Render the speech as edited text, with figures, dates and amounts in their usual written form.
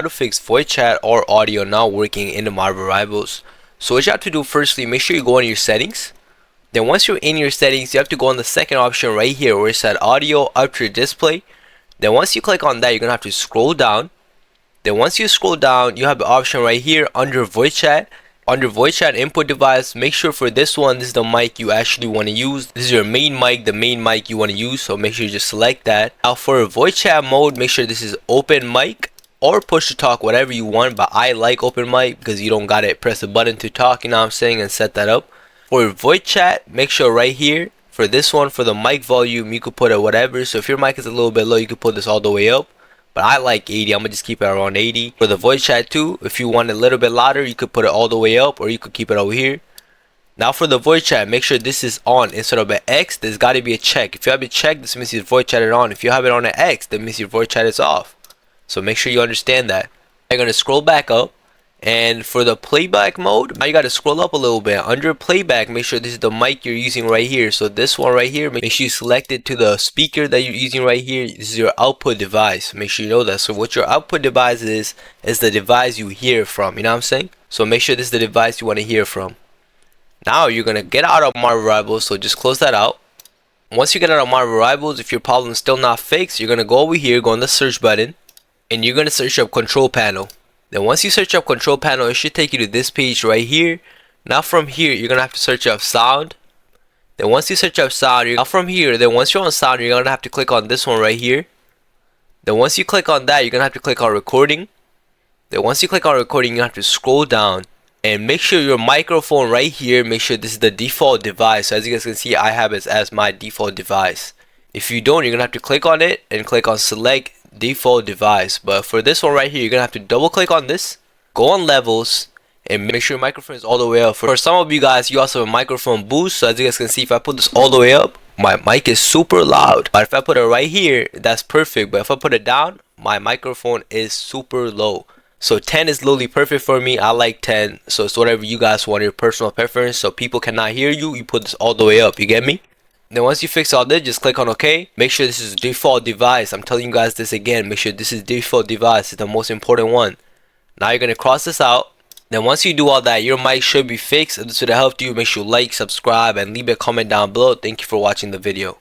to fix voice chat or audio not working in the My Variables. So what you have to do, firstly, make sure you go into your settings. Then once you're in your settings, you have to go on the second option right here where it said audio up to display. Then once you click on that, you're gonna have to scroll down. Then once you scroll down, you have the option right here under voice chat. Under voice chat input device, make sure for this one, this is the mic you actually want to use. This is your main mic, the main mic you want to use, so make sure you just select that. Now for voice chat mode, make sure this is open mic or push to talk, whatever you want, but I like open mic because you don't gotta press a button to talk, you know what I'm saying, and set that up. For voice chat, make sure right here, for this one, for the mic volume, you could put it whatever. So if your mic is a little bit low, you could put this all the way up. But I like 80, I'm gonna just keep it around 80. For the voice chat too, if you want it a little bit louder, you could put it all the way up or you could keep it over here. Now for the voice chat, make sure this is on instead of an X. There's gotta be a check. If you have it checked, this means your voice chat is on. If you have it on an X, that means your voice chat is off. So make sure you understand that. You're gonna scroll back up. And for the playback mode, now you gotta scroll up a little bit. Under playback, make sure this is the mic you're using right here. So this one right here, make sure you select it to the speaker that you're using right here. This is your output device. Make sure you know that. So what your output device is the device you hear from. You know what I'm saying? So make sure this is the device you want to hear from. Now you're gonna get out of My Variables, so just close that out. Once you get out of My Variables, if your problem is still not fixed, you're gonna go over here, go on the search button, and you're gonna search up control panel. Then once you search up control panel, it should take you to this page right here. Now from here, you're gonna have to search up sound. Then once you search up sound, now from here, then once you're on sound, you're gonna have to click on this one right here. Then once you click on that, you're gonna have to click on recording. Then once you click on recording, you have to scroll down and make sure your microphone right here, make sure this is the default device. So as you guys can see, I have it as my default device. If you don't, you're gonna have to click on it and click on select default device. But for this one right here, you're gonna have to double click on this, go on levels, and make sure your microphone is all the way up. For some of you guys, you also have a microphone boost. So as you guys can see, if I put this all the way up, my mic is super loud. But if I put it right here, that's perfect. But if I put it down, my microphone is super low. So 10 is literally perfect for me. I like 10. So it's whatever you guys want, your personal preference. So people cannot hear you, you put this all the way up. You get me? Then once you fix all this, just click on OK. Make sure this is default device. I'm telling you guys this again. Make sure this is default device. It's the most important one. Now you're going to cross this out. Then once you do all that, your mic should be fixed. If this would have helped you, make sure you like, subscribe, and leave a comment down below. Thank you for watching the video.